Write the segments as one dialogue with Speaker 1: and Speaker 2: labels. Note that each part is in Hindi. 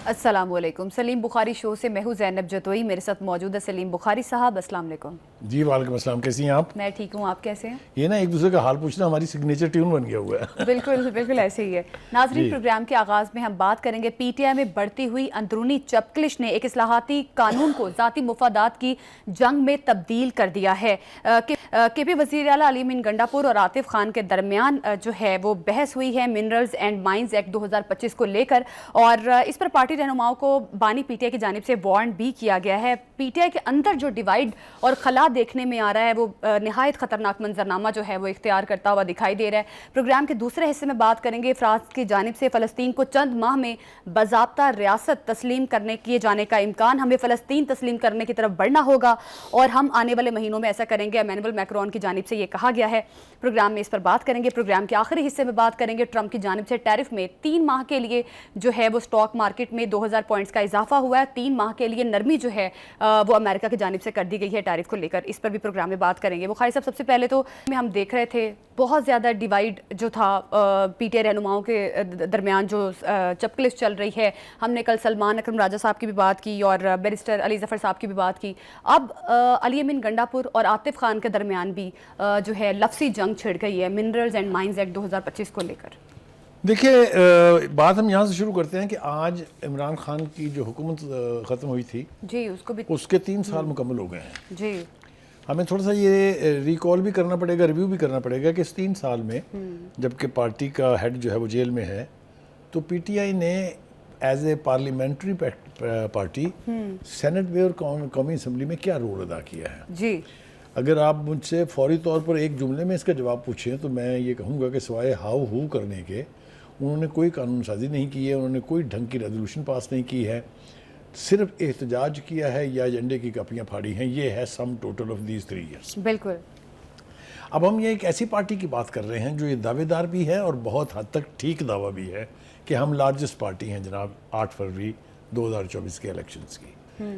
Speaker 1: अस्सलामुअलैकुम। सलीम बुखारी शो से मैं हूँ ज़ैनब जतोई, मेरे साथ मौजूद है सलीम बुखारी साहब। अस्सलाम वालेकुम।
Speaker 2: जी वालेकुम अस्सलाम, कैसी हैं आप?
Speaker 1: मैं ठीक हूँ, आप कैसे हैं?
Speaker 2: ये ना एक दूसरे का हाल पूछना हमारी सिग्नेचर ट्यून बन गया हुआ है।
Speaker 1: बिल्कुल बिल्कुल ऐसे ही है। नाजरीन,
Speaker 2: जी।
Speaker 1: प्रोग्राम के आगाज़ में हम बात करेंगे पीटीआई में बढ़ती हुई अंदरूनी चपकलिश ने एक इस्लाहाती कानून को ज़ाती मुफादात की जंग में तब्दील कर दिया है। के पी वज़ीर आला अली अमीन गंडापुर और आतिफ खान के दरमियान जो है वो बहस हुई है मिनरल्स एंड माइंस एक्ट 2025 को लेकर, और इस पर पार्टी रहनुमाओं को बानी पीटीआई की जानिब से वारंट भी किया गया है। पीटीआई के अंदर जो डिवाइड और खला देखने में आ रहा है वो निहायत खतरनाक मंजरनामा जो है वो इख्तियार करता हुआ दिखाई दे रहा है। प्रोग्राम के दूसरे हिस्से में बात करेंगे फ्रांस की जानिब से फ़लस्तीन को चंद माह में बाज़ाब्ता रियासत तस्लीम करने किए जाने का इम्कान, हमें फ़लस्तीन तस्लीम करने की तरफ बढ़ना होगा और हम आने वाले महीनों में ऐसा करेंगे, एमेनुअल मैक्रोन की जानिब से ये कहा गया है। प्रोग्राम में इस पर बात करेंगे। प्रोग्राम के आखिरी हिस्से में बात करेंगे ट्रंप की जानिब से टैरिफ में 3 माह के लिए जो है वो स्टॉक मार्केट में 2000 पॉइंट्स का इजाफा हुआ है। 3 माह के लिए नरमी जो है वो अमेरिका की जानिब से कर दी गई है टैरिफ को लेकर। इस पर भी प्रोग्राम में बात करेंगे। बुखारी साहब, सबसे पहले तो हम देख रहे थे बहुत ज़्यादा डिवाइड जो था पीटीआई रहनुमाओं के दरमियान जो चपकलिश चल रही है। हमने कल सलमान अकरम राजा साहब की भी बात की और बैरिस्टर अली ज़फ़र साहब की भी बात की। अब अली अमीन गंडापुर और आतिफ खान के दरमियान भी जो है लफ्सी जंग छिड़ गई है मिनरल्स एंड माइंस एक्ट 2025 को लेकर।
Speaker 2: देखिए, बात हम यहाँ से शुरू करते हैं कि आज इमरान खान की जो हुकूमत ख़त्म हुई थी
Speaker 1: जी,
Speaker 2: उसके 3 साल मुकम्मल हो गए हैं।
Speaker 1: जी,
Speaker 2: हमें थोड़ा सा ये रिकॉल भी करना पड़ेगा, रिव्यू भी करना पड़ेगा कि इस 3 साल में जबकि पार्टी का हेड जो है वो जेल में है, तो पीटीआई ने as a parliamentary party senate में और कौमी असम्बली में क्या रोल अदा किया है।
Speaker 1: जी,
Speaker 2: अगर आप मुझसे फौरी तौर पर एक जुमले में इसका जवाब पूछें तो मैं ये कहूँगा कि सिवाय हाउ हू करने के उन्होंने कोई कानून साजी नहीं की है, उन्होंने कोई ढंग की रेजोल्यूशन पास नहीं की है, सिर्फ एहतजाज किया है या एजेंडे की कापियाँ फाड़ी हैं। ये है sum total of these 3 years.
Speaker 1: बिल्कुल।
Speaker 2: अब हम ये एक ऐसी पार्टी की बात कर रहे हैं जो ये दावेदार भी है और बहुत हद तक ठीक दावा भी है कि हम लार्जेस्ट पार्टी हैं जनाब 8 फरवरी 2024 के इलेक्शंस की।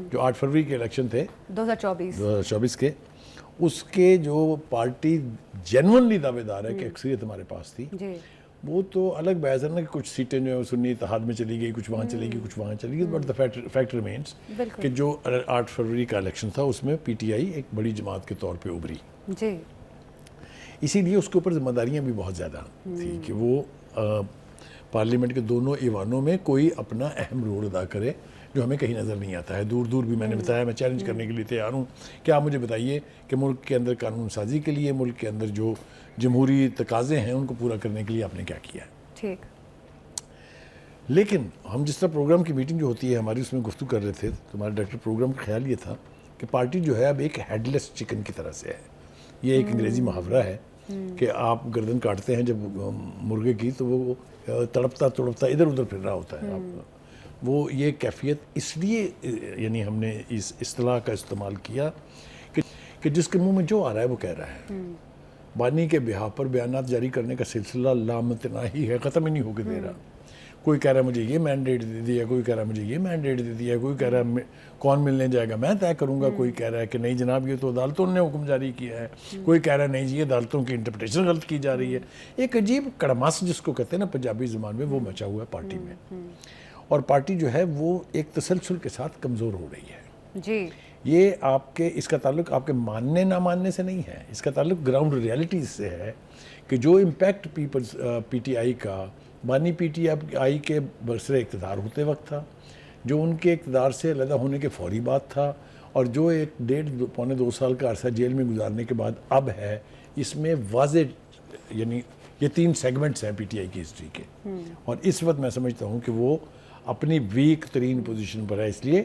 Speaker 2: जो 8 फरवरी के इलेक्शन थे 2024 के, उसके जो पार्टी जेन्युइनली दावेदार है कि अक्सरियत हमारे पास थी
Speaker 1: जी,
Speaker 2: वो तो अलग बहस है ना कि कुछ सीटें जो है सुन्नी इत्तेहाद में चली गई, कुछ वहाँ चली गई, कुछ वहाँ चली गई, बट द फैक्ट रिमेंस कि जो 8 फरवरी का इलेक्शन था उसमें पीटीआई एक बड़ी जमात के तौर पे उभरी।
Speaker 1: जी,
Speaker 2: इसीलिए उसके ऊपर जिम्मेदारियाँ भी बहुत ज़्यादा थी कि वो पार्लियामेंट के दोनों ईवानों में कोई अपना अहम रोल अदा करे, जो हमें कहीं नज़र नहीं आता है। दूर दूर भी मैंने बताया, मैं चैलेंज करने के लिए तैयार हूँ कि आप मुझे बताइए कि मुल्क के अंदर कानून साजी के लिए, मुल्क के अंदर जो जमहूरी तकाज़े हैं उनको पूरा करने के लिए आपने क्या किया है।
Speaker 1: ठीक।
Speaker 2: लेकिन हम जिस तरह प्रोग्राम की मीटिंग जो होती है हमारी, उसमें गुफ्तगू कर रहे थे तो हमारे डायरेक्टर प्रोग्राम का ख्याल ये था कि पार्टी जो है अब एक हेडलेस चिकन की तरह से है। ये एक अंग्रेज़ी मुहावरा है कि आप गर्दन काटते हैं जब मुर्गे की तो वो तड़पता तड़पता इधर उधर फिर रहा होता है। आप वो ये कैफियत इसलिए यानी हमने इस इस्तिलाह का इस्तेमाल किया कि जिसके मुंह में जो आ रहा है वो कह रहा है। बानी के बिहार पर बयानात जारी करने का सिलसिला लामतनाही है, ख़त्म ही नहीं होकर दे रहा। कोई कह रहा है मुझे ये मैंडेट दे दिया, कोई कह रहा है मुझे ये मैंडेट दे दिया, कोई कह रहा है कौन मिलने जाएगा मैं तय करूंगा, कोई कह रहा है कि नहीं जनाब ये तो अदालतों ने हुक्म जारी किया है, कोई कह रहा है नहीं जी अदालतों की इंटरप्रिटेशन गलत की जा रही है। एक अजीब कड़मास जिसको कहते हैं ना पंजाबी ज़ुबान में, वो मचा हुआ है पार्टी में, और पार्टी जो है वो एक तसलसल के साथ कमज़ोर हो रही है।
Speaker 1: जी,
Speaker 2: ये आपके इसका ताल्लुक आपके मानने ना मानने से नहीं है, इसका ताल्लुक ग्राउंड रियलिटीज़ से है कि जो इम्पैक्ट पीपल्स पीटीआई का बानी पीटीआई के बरसरे इक़्तिदार होते वक्त था, जो उनके इक़्तिदार से अलग होने के फौरी बाद था, और जो एक 1.5-2 साल का अरसा जेल में गुजारने के बाद अब है, इसमें वाज़ेह यानी ये 3 सेगमेंट्स हैं पीटीआई की हिस्ट्री के। और इस वक्त मैं समझता हूँ कि वो अपनी वीक तरीन पोजीशन पर है, इसलिए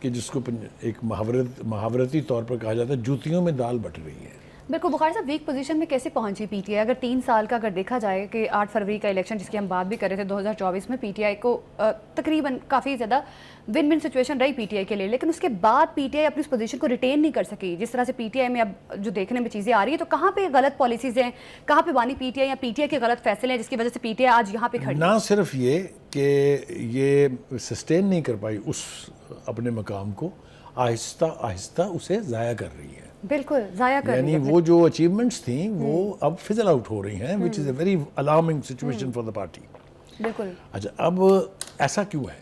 Speaker 2: कि जिसको एक मुहावरती तौर पर कहा जाता है जूतियों में दाल बट रही है।
Speaker 1: बिल्कुल। बुखारी साहब, वीक पोजीशन में कैसे पहुंची पीटीआई? अगर 3 साल का अगर देखा जाए कि 8 फरवरी का इलेक्शन जिसकी हम बात भी कर रहे थे 2024 में, पीटीआई को तकरीबन काफ़ी ज़्यादा विन विन सिचुएशन रही पीटीआई के लिए, लेकिन उसके बाद पीटीआई अपनी इस पोजीशन को रिटेन नहीं कर सकी। जिस तरह से पीटीआई में अब जो देखने में चीज़ें आ रही है, तो कहाँ पे गलत पॉलिसीज़ हैं, कहाँ पे बानी पीटीआई या पीटीआई के गलत फैसले हैं जिसकी वजह से पीटीआई आज यहाँ पे खड़ी?
Speaker 2: ना सिर्फ ये कि ये सस्टेन नहीं कर पाई उस अपने मकाम को, आहिस्ता आहिस्ता उसे ज़ाया कर रही है।
Speaker 1: बिल्कुल ज़ाया कर रही
Speaker 2: यानी
Speaker 1: है।
Speaker 2: वो जो अचीवमेंट्स थी वो अब फिजल आउट हो रही हैं, which is a very alarming situation for the party.
Speaker 1: बिल्कुल।
Speaker 2: अच्छा, अब ऐसा क्यों है?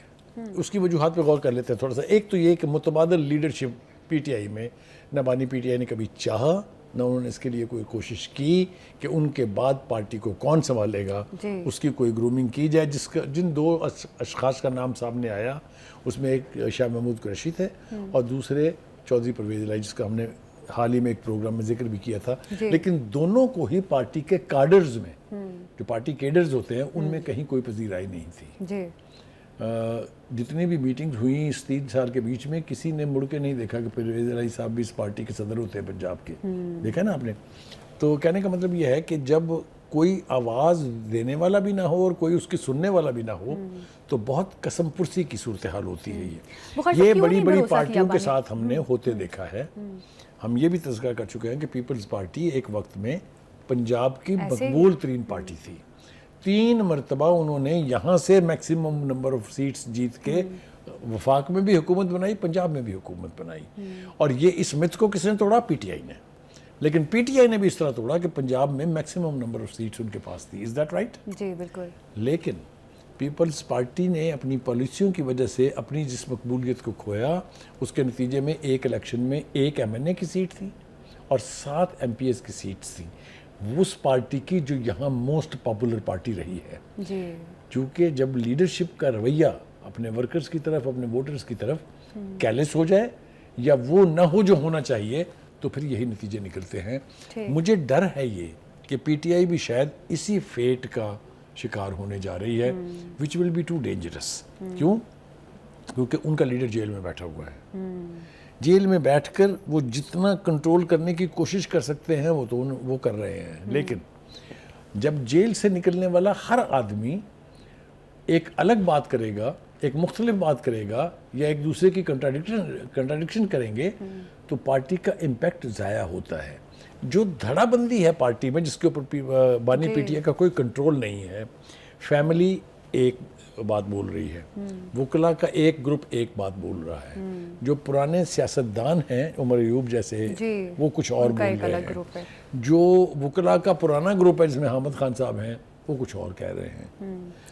Speaker 2: उसकी वजूहात पे गौर कर लेते हैं थोड़ा सा। एक तो ये कि मुतबादल लीडरशिप पीटीआई में न बानी पीटीआई ने कभी चाहा, न उन्होंने इसके लिए कोई कोशिश की कि उनके बाद पार्टी को कौन संभालेगा, उसकी कोई ग्रूमिंग की जाए। जिन दो अशखास का नाम सामने आया उसमें एक शाह महमूद कुरैशी थे और दूसरे चौधरी परवेज़ इलाही, जिसका हमने हाल ही में एक प्रोग्राम में जिक्र भी किया था। लेकिन दोनों को ही पार्टी के काडर्स में, जो पार्टी केडर्स होते हैं, उनमें कहीं कोई पजीराई नहीं थी जी। जितनी भी मीटिंग्स हुई इस 3 साल के बीच में, किसी ने मुड़ के नहीं देखा कि परवेज़ इलाही साहब भी इस पार्टी के सदर होते हैं पंजाब के। देखा ना आपने? तो कहने का मतलब यह है कि जब कोई आवाज़ देने वाला भी ना हो और कोई उसकी सुनने वाला भी ना हो, तो बहुत कसम पुरसी की सूरत हाल होती है। ये बड़ी बड़ी पार्टियों के साथ हमने होते देखा है। हम ये भी तज़किरा कर चुके हैं कि पीपल्स पार्टी एक वक्त में पंजाब की मकबूल तरीन पार्टी थी। 3 मरतबा उन्होंने यहाँ से मैक्सिमम नंबर ऑफ सीट्स जीत के वफाक में भी हुकूमत बनाई, पंजाब में भी हुकूमत बनाई। और ये इस मिथ को किसने तोड़ा? पीटीआई ने। लेकिन पीटीआई ने भी इस तरह तोड़ा कि पंजाब में मैक्सिमम नंबर ऑफ सीट्स उनके पास थी। Is that right?
Speaker 1: जी बिल्कुल।
Speaker 2: लेकिन पीपल्स पार्टी ने अपनी पॉलिसियों की वजह से अपनी जिस मकबूलियत को खोया, उसके नतीजे में एक इलेक्शन में 1 एमएनए की सीट थी और 7 एमपीएस की सीट्स थी उस पार्टी की जो यहाँ मोस्ट पॉपुलर पार्टी रही है जी। चूँकि जब लीडरशिप का रवैया अपने वर्कर्स की तरफ, अपने वोटर्स की तरफ कैलेस हो जाए या वो ना हो जो होना चाहिए, तो फिर यही नतीजे निकलते हैं। मुझे डर है ये कि पीटीआई भी शायद इसी फेट का शिकार होने जा रही है, which will be too dangerous. क्यों? क्योंकि उनका लीडर जेल में बैठा हुआ है। जेल में बैठकर वो जितना कंट्रोल करने की कोशिश कर सकते हैं वो कर रहे हैं। लेकिन जब जेल से निकलने वाला हर आदमी एक अलग बात करेगा, एक मुख्तलिफ बात करेगा या एक दूसरे की कंट्राडिक्शन करेंगे, तो पार्टी का इम्पैक्ट ज़ाया होता है। जो धड़ाबंदी है पार्टी में, जिसके ऊपर बानी पीटीआई का कोई कंट्रोल नहीं है, फैमिली एक बात बोल रही है, वकला का एक ग्रुप एक बात बोल रहा है, जो पुराने सियासतदान हैं उमर अयूब जैसे, वो कुछ और बोल रहे हैं, जो वकला का पुराना ग्रुप है जिसमें हामिद खान साहब हैं, वो कुछ और कह रहे हैं।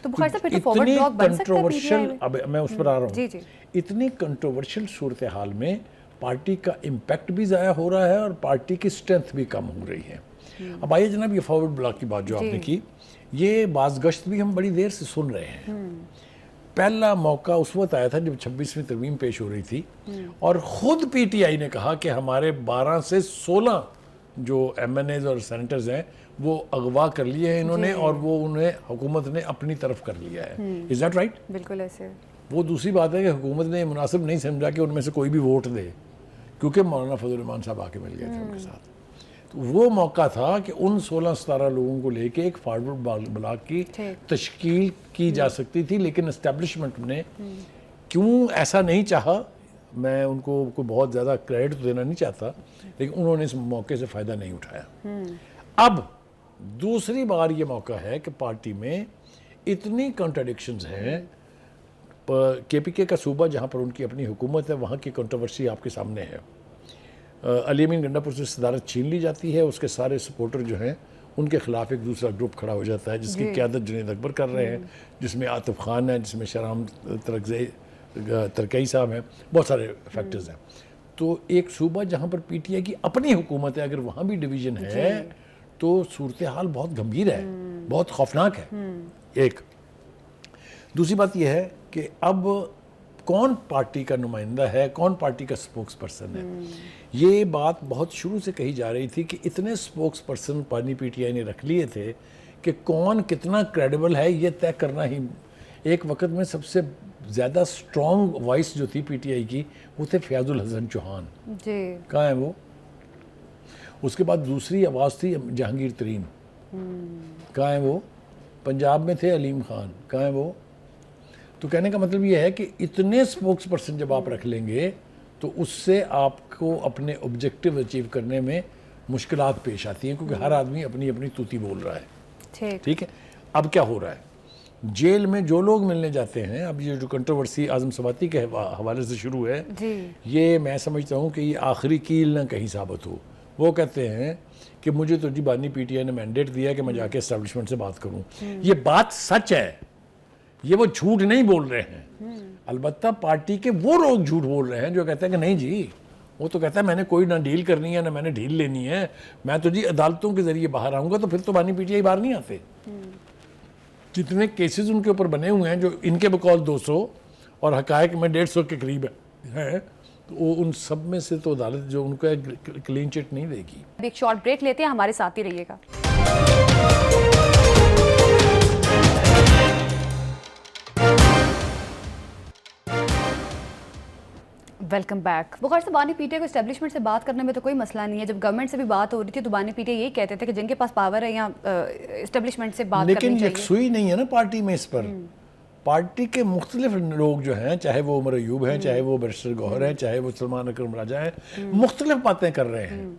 Speaker 1: तो इतनी
Speaker 2: कंट्रोवर्शियल, अब मैं उस पर आ रहा हूँ, इतनी कंट्रोवर्शियल सूरत हाल में पार्टी का इम्पैक्ट भी ज़ाया हो रहा है और पार्टी की स्ट्रेंथ भी कम हो रही है। अब आइए जनाब, ये फॉरवर्ड ब्लॉक की बात जो आपने की, ये बाज़गश्त भी हम बड़ी देर से सुन रहे हैं। पहला मौका उस वक्त आया था जब 26वीं तरमीम पेश हो रही थी और ख़ुद पीटीआई ने कहा कि हमारे 12 से 16 जो एमएनएज और सेनेटर्स हैं वो अगवा कर लिए हैं इन्होंने और वो उन्हें हुकूमत ने अपनी तरफ कर लिया है। Is that right?
Speaker 1: बिल्कुल ऐसे।
Speaker 2: वो दूसरी बात है कि हुकूमत ने मुनासिब नहीं समझा कि उनमें से कोई भी वोट दे, क्योंकि मौलाना फजल रहमान साहब आके मिल गए थे उनके साथ। तो वो मौका था कि उन 16-17 लोगों को लेके एक फॉरवर्ड ब्लॉक की तश्कील की जा सकती थी, लेकिन एस्टेब्लिशमेंट ने क्यों ऐसा नहीं चाहा, मैं उनको कोई बहुत ज़्यादा क्रेडिट देना नहीं चाहता, लेकिन उन्होंने इस मौके से फ़ायदा नहीं उठाया। अब दूसरी बार ये मौका है कि पार्टी में इतनी कॉन्ट्राडिक्शंस हैं। केपीके का सूबा जहाँ पर उनकी अपनी हुकूमत है, वहाँ की कंट्रोवर्सी आपके सामने है। अली अमीन गंडापुर से सदारत छीन ली जाती है, उसके सारे सपोर्टर जो हैं उनके खिलाफ एक दूसरा ग्रुप खड़ा हो जाता है, जिसकी क़यादत जुनैद अकबर कर रहे हैं, जिसमें आतिफ खान है, जिसमें शराम तरकई साहब हैं, बहुत सारे फैक्टर्स हैं। तो एक सूबा जहाँ पर पीटीआई की अपनी हुकूमत है, अगर वहाँ भी डिवीज़न है तो सूरत हाल बहुत गंभीर है, बहुत खौफनाक है। एक दूसरी बात यह है कि अब कौन पार्टी का नुमाइंदा है, कौन पार्टी का स्पोक्स पर्सन है। ये बात बहुत शुरू से कही जा रही थी कि इतने स्पोक्स पर्सन पानी पीटीआई ने रख लिए थे कि कौन कितना क्रेडिबल है ये तय करना ही। एक वक्त में सबसे ज़्यादा स्ट्रॉन्ग वॉइस जो थी पीटीआई की वो थे फयाजुल हसन चौहान जी, कहाँ है वो। उसके बाद दूसरी आवाज़ थी जहांगीर तरीन, कहाँ है वो। पंजाब में थे अलीम खान, कहाँ है वो। तो कहने का मतलब ये है कि इतने स्पोक्स पर्सन जब आप रख लेंगे तो उससे आपको अपने ऑब्जेक्टिव अचीव करने में मुश्किलात पेश आती हैं, क्योंकि हर आदमी अपनी अपनी तूती बोल रहा है। ठीक है, अब क्या हो रहा है, जेल में जो लोग मिलने जाते हैं, अब ये जो कंट्रोवर्सी आज़म सवाती के हवाले से शुरू है, ये मैं समझता हूँ कि ये आखिरी कील ना कहीं साबित हो। वो कहते हैं कि मुझे तो जी बानी पीटीआई ने मैंडेट दिया कि मैं जाके एस्टेब्लिशमेंट से बात करूँ। ये बात सच है ये वो झूठ नहीं बोल रहे हैं। अलबत्ता पार्टी के वो लोग झूठ बोल रहे हैं जो कहते हैं कि नहीं जी, वो तो कहता है मैंने कोई ना डील करनी है ना मैंने ढील लेनी है, मैं तो जी अदालतों के जरिए बाहर आऊंगा, तो फिर तो बानी पीटीआई बाहर नहीं आते। जितने केसेस उनके ऊपर बने हुए हैं जो इनके बकौल 200 और हकायक में 150 के करीब है, तो वो उन सब में से तो अदालत जो उनको क्लीन चिट नहीं देगी।
Speaker 1: अभी एक शॉर्ट ब्रेक लेते हैं, हमारे साथ ही रहिएगा। Welcome back. बुखार से बानी पीटीआई को एस्टेब्लिशमेंट से बात करने में तो कोई मसला नहीं है। जब गवर्नमेंट से भी बात हो रही थी तो बानी पीटीआई यही कहते थे कि जिनके पास पावर है यहाँ एस्टेब्लिशमेंट से बात करनी चाहिए।
Speaker 2: लेकिन यकसुई नहीं है ना पार्टी में इस पर। पार्टी के मुख्तलिफ लोग जो हैं, चाहे वो उमर अयूब हैं, चाहे वो बैरिस्टर गौहर हैं, चाहे वो सलमान अकरम राजा हैं, मुख्तलिफ बातें कर रहे हैं।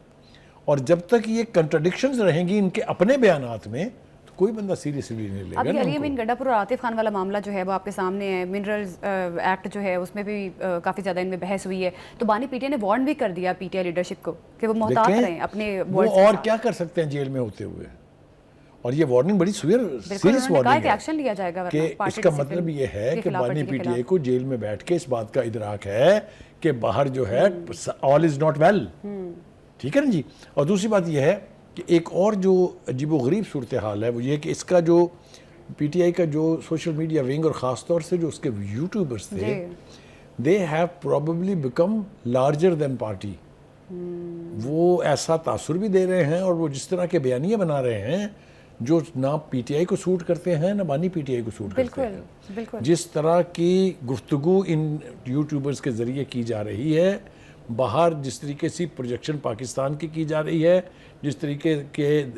Speaker 2: और जब तक ये कंट्राडिक्शंस रहेंगी इनके अपने बयानात में, तो कोई बंदा सीरियसली नहीं लेगा।
Speaker 1: अभी अली अमीन गंडापुर और आतिफ खान वाला मामला जो है वो आपके सामने है। मिनरल्स एक्ट जो है उसमें भी काफ़ी ज़्यादा इनमें बहस हुई है। तो बानी पीटीआई ने वार्न भी कर दिया पीटीआई लीडरशिप को कि वो मोहतात रहें अपने
Speaker 2: वो और क्या कर सकते हैं जेल में होते हुए। और ये वार्निंग बड़ी सीरियस वार्निंग है
Speaker 1: एक्शन लिया जाएगा
Speaker 2: कि इसका मतलब ये है कि बानी पीटीआई को जेल में बैठ के इस बात का इदराक है कि बाहर जो है ऑल इज नॉट वेल। ठीक है ना जी। और दूसरी बात यह है कि एक और जो अजीबोगरीब सूरत हाल है वो ये कि इसका जो पीटीआई का जो सोशल मीडिया विंग और ख़ास तौर से जो उसके यूट्यूबर्स थे, they have probably become larger than party. वो ऐसा तासुर भी दे रहे हैं और वो जिस तरह के बयानिए बना रहे हैं जो ना पीटीआई को सूट करते हैं ना बानी पीटीआई को सूट करते हैं।
Speaker 1: बिल्कुल।
Speaker 2: जिस तरह की गुफ्तगू इन यूट्यूबर्स के ज़रिए की जा रही है, बाहर जिस तरीके से प्रोजेक्शन पाकिस्तान की जा रही है, जिस तरीके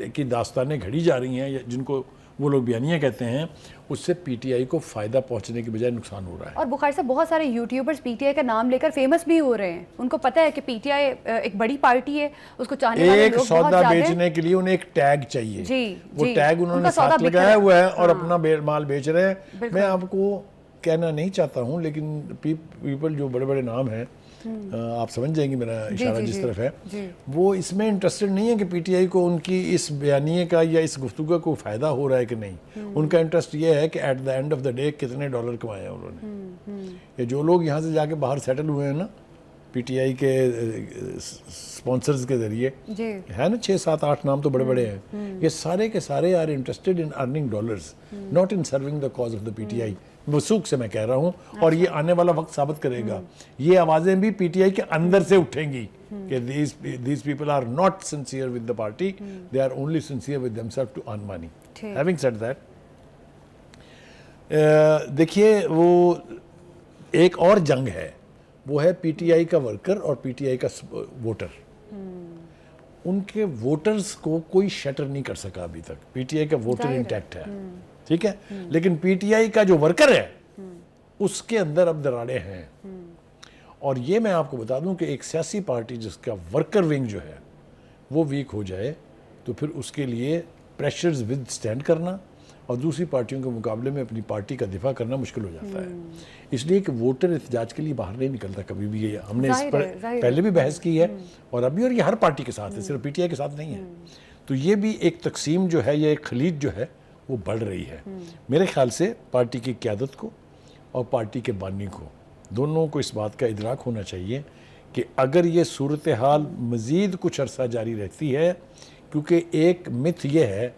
Speaker 2: की दास्तानें घड़ी जा रही हैं जिनको वो लोग बयानियाँ कहते हैं, उससे पीटीआई को फ़ायदा पहुंचने के बजाय नुकसान हो रहा है।
Speaker 1: और बुखारी साहब बहुत सारे यूट्यूबर्स पीटीआई का नाम लेकर फेमस भी हो रहे हैं। उनको पता है कि पीटीआई एक बड़ी पार्टी है, उसको चाहने वाले लोग बहुत
Speaker 2: सौदा
Speaker 1: ज़्यादा हैं।
Speaker 2: बेचने के लिए उन्हें एक टैग चाहिए।
Speaker 1: जी,
Speaker 2: वो
Speaker 1: जी।
Speaker 2: टैग उन्होंने
Speaker 1: उनका सौदा
Speaker 2: साथ
Speaker 1: बिक
Speaker 2: लगाया
Speaker 1: रहा है।
Speaker 2: हुआ है और
Speaker 1: हाँ।
Speaker 2: अपना माल बेच रहे हैं। मैं आपको कहना नहीं चाहता हूँ, लेकिन पीपल जो बड़े बड़े नाम हैं, आप समझ जाएंगी मेरा इशारा जिस तरफ है, वो इसमें इंटरेस्टेड नहीं है कि पीटीआई को उनकी इस बयानिए का या इस गुफ्तगू को फ़ायदा हो रहा है कि नहीं। उनका इंटरेस्ट ये है कि at the end of the day कितने डॉलर कमाए हैं उन्होंने। ये जो लोग यहाँ से जाके बाहर सेटल हुए हैं ना पीटीआई के स्पॉन्सर्स के जरिए, है ना 6, 7, 8 नाम तो बड़े बड़े हैं, ये सारे के सारे are interested in earning dollars, not in serving the cause of the PTI. वसूख से मैं कह रहा हूँ। और ये आने वाला वक्त साबित करेगा। ये आवाज़ें भी पीटीआई के अंदर से उठेंगी कि these people are not sincere with the party, they are only sincere with themselves to earn money. Having said that, देखिए वो एक और जंग है, वो है पीटीआई का वर्कर और पीटीआई का वोटर। उनके वोटर्स को कोई शटर नहीं कर सका अभी तक। पीटीआई का वोटर इंटैक्ट है, ठीक है, लेकिन पीटीआई का जो वर्कर है उसके अंदर अब दरारें हैं। और ये मैं आपको बता दूं कि एक सियासी पार्टी जिसका वर्कर विंग जो है वो वीक हो जाए तो फिर उसके लिए प्रेशर्स विद स्टैंड करना और दूसरी पार्टियों के मुकाबले में अपनी पार्टी का दिफा करना मुश्किल हो जाता है। इसलिए कि वोटर एहतजाज के लिए बाहर नहीं निकलता कभी भी। ये हमने इस पर पहले भी बहस की है और अभी, और ये हर पार्टी के साथ है, सिर्फ पीटीआई के साथ नहीं है। तो ये भी एक तकसीम जो है, ये एक खलीज जो है वो बढ़ रही है। मेरे ख्याल से पार्टी की क़यादत को और पार्टी के बानी को दोनों को इस बात का इदराक होना चाहिए कि अगर ये सूरत हाल मज़ीद कुछ अरसा जारी रहती है, क्योंकि एक मिथ ये है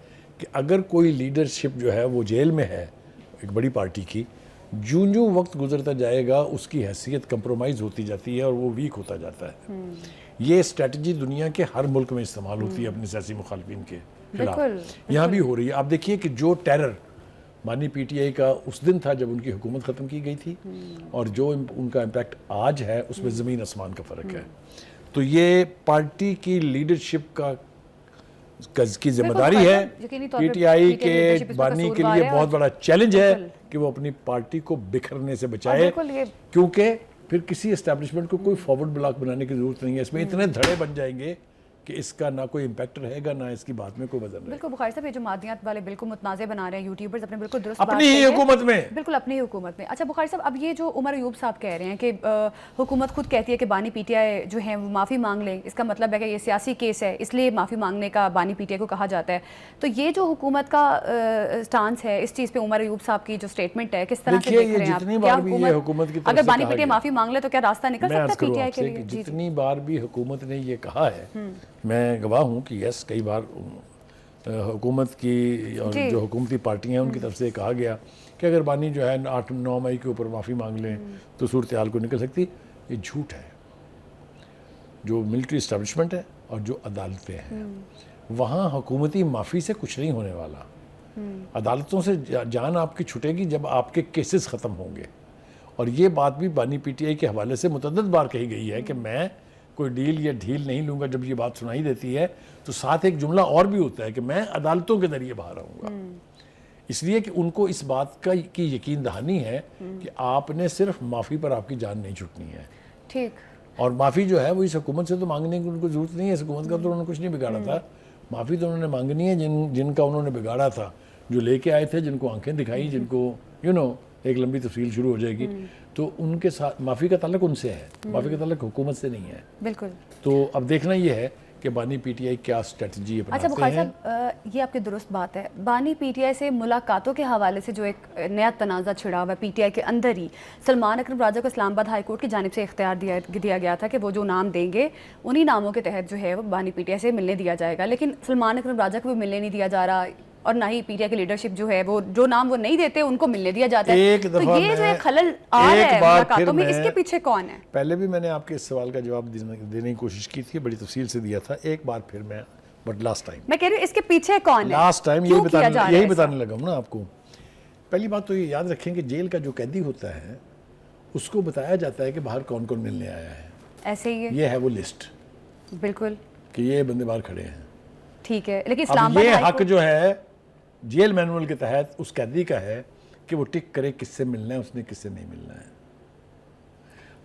Speaker 2: कि अगर कोई लीडरशिप जो है वो जेल में है एक बड़ी पार्टी की, जूं वक्त गुजरता जाएगा उसकी हैसियत कंप्रोमाइज़ होती जाती है और वो वीक होता जाता है। ये स्ट्रेटजी दुनिया के हर मुल्क में इस्तेमाल होती है अपने सियासी मुखालफिन के खिलाफ। यहाँ भी हो रही है। आप देखिए कि जो टेरर मानी पीटीआई का उस दिन था जब उनकी हुकूमत ख़त्म की गई थी और जो उनका इम्पैक्ट आज है, उसमें ज़मीन आसमान का फ़र्क है। तो ये पार्टी की लीडरशिप की जिम्मेदारी है। पीटीआई के बानी के लिए बहुत बड़ा चैलेंज है कि वो अपनी पार्टी को बिखरने से बचाए, क्योंकि फिर किसी एस्टैब्लिशमेंट को कोई फॉरवर्ड ब्लॉक बनाने की ज़रूरत नहीं है। इसमें इतने धड़े बन जाएंगे कि इसका ना कोई इम्पैक्ट रहेगा, ना इसकी बात में कोई वजन रहेगा।
Speaker 1: बिल्कुल बुखारी साहब, ये जो मादियात वाले बिल्कुल मुतनाज़े बना रहे हैं यूट्यूबर्स, अपने बिल्कुल दुरुस्त बात
Speaker 2: अपनी ही
Speaker 1: कही है।
Speaker 2: हुकूमत में,
Speaker 1: बिल्कुल अपनी ही हुकूमत में। अच्छा बुखारी साहब, अब ये जो उमर अयूब साहब कह रहे हैं कि हुकूमत खुद कहती है कि बानी पीटीआई जो है वो माफ़ी मांग लें, इसका मतलब है कि ये सियासी केस है इसलिए माफ़ी मांगने का बानी पीटीआई को कहा जाता है। तो ये जो हुकूमत का स्टांस है इस चीज़ पे, उमर अयूब साहब की जो स्टेटमेंट है, किस तरह से
Speaker 2: देखिए
Speaker 1: देख
Speaker 2: ये
Speaker 1: रहे हैं आप?
Speaker 2: जितनी
Speaker 1: क्या
Speaker 2: बार भी ये हुकूमत की तरफ
Speaker 1: अगर
Speaker 2: से
Speaker 1: बानी
Speaker 2: कहा
Speaker 1: पीटीआई
Speaker 2: गया,
Speaker 1: माफ़ी मांग ले तो क्या रास्ता निकल
Speaker 2: मैं
Speaker 1: सकता
Speaker 2: अर्ज
Speaker 1: है
Speaker 2: करूँ
Speaker 1: पीटीआई के
Speaker 2: आपसे
Speaker 1: लिए?
Speaker 2: कि
Speaker 1: जी जी।
Speaker 2: जितनी बार भी हुकूमत ने ये कहा है, मैं गवाह हूँ कि यस कई बार हुकूमत की और
Speaker 1: जी।
Speaker 2: जो हुकूमती पार्टियां हैं उनकी तरफ से कहा गया कि अगर बानी जो है 8-9 मई के ऊपर माफ़ी मांग लें तो सूरत हाल को निकल सकती। ये झूठ है। जो मिलिट्री इस्टेब्लिशमेंट है और जो अदालतें हैं, वहाँ हुकूमती माफ़ी से कुछ नहीं होने वाला। अदालतों से जान आपकी छुटेगी जब आपके केसेस ख़त्म होंगे। और ये बात भी बानी पीटीआई के हवाले से मुतअद्दिद बार कही गई है कि मैं कोई डील या ढील नहीं लूँगा। जब ये बात सुनाई देती है तो साथ एक जुमला और भी होता है कि मैं अदालतों के ज़रिए बाहर आऊँगा। इसलिए कि उनको इस बात की यकीन दहानी है कि आपने सिर्फ माफ़ी पर आपकी जान नहीं छुटनी है।
Speaker 1: ठीक।
Speaker 2: और माफ़ी जो है वो इस हुकूमत से तो मांगने की उनको ज़रूरत नहीं है। इस हुकूमत का तो उन्होंने कुछ नहीं बिगाड़ा था। माफ़ी तो उन्होंने मांगनी है जिनका उन्होंने बिगाड़ा था, जो लेके आए थे, जिनको आंखें दिखाई, जिनको एक लंबी तफसील शुरू हो जाएगी। तो उनके साथ माफ़ी का ताल्लुक उनसे है, माफ़ी का ताल्लुक हुकूमत से नहीं है।
Speaker 1: बिल्कुल।
Speaker 2: तो अब देखना ये है कि बानी पीटीआई क्या स्ट्रेटजी
Speaker 1: अच्छा
Speaker 2: अपनाते
Speaker 1: बुखारी
Speaker 2: हैं।
Speaker 1: साहब, ये आपकी दुरुस्त बात है। बानी पीटीआई से मुलाकातों के हवाले से जो एक नया तनाज़ा छिड़ा हुआ है पीटीआई के अंदर ही, सलमान अकरम राजा को इस्लामाबाद हाई कोर्ट की जानिब से इख्तियार दिया गया था कि वो जो नाम देंगे उन्हीं नामों के तहत जो है वो बानी पीटीआई से मिलने दिया जाएगा। लेकिन सलमान अकरम राजा को भी मिलने नहीं दिया जा रहा, और ना ही पीटीआई की लीडरशिप जो है वो जो नाम वो नहीं देते उनको मिलने दिया जाता है।
Speaker 2: एक
Speaker 1: तो
Speaker 2: दफा
Speaker 1: ये जो
Speaker 2: मैं-
Speaker 1: एक खलल आ रहा है
Speaker 2: एक बार
Speaker 1: मुलाकातों
Speaker 2: फिर
Speaker 1: में,
Speaker 2: मैं-
Speaker 1: इसके पीछे कौन है?
Speaker 2: पहले भी मैंने आपके इस सवाल का जवाब देने की कोशिश की थी, बड़ी तफसील से दिया था। एक बार फिर मैं, बट लास्ट टाइम,
Speaker 1: मैं कह रही हूँ इसके पीछे कौन है?
Speaker 2: लास्ट टाइम
Speaker 1: क्यों किया जा रहा है
Speaker 2: यही
Speaker 1: ऐसा?
Speaker 2: बताने लगा हूँ ना आपको। पहली बात तो ये याद रखें कि जेल का जो कैदी होता है उसको बताया जाता है कि बाहर कौन कौन मिलने आया है।
Speaker 1: ऐसे ही है।
Speaker 2: ये है वो लिस्ट
Speaker 1: बिल्कुल
Speaker 2: कि ये बंदे बाहर खड़े हैं।
Speaker 1: ठीक है, लेकिन
Speaker 2: अब
Speaker 1: इस्लामाबाद
Speaker 2: ये
Speaker 1: हाई
Speaker 2: हक
Speaker 1: कोर्ट-
Speaker 2: जो है जेल मैनुअल के तहत उस कैदी का है कि वो टिक करे किससे मिलना है, उसने किससे नहीं मिलना है।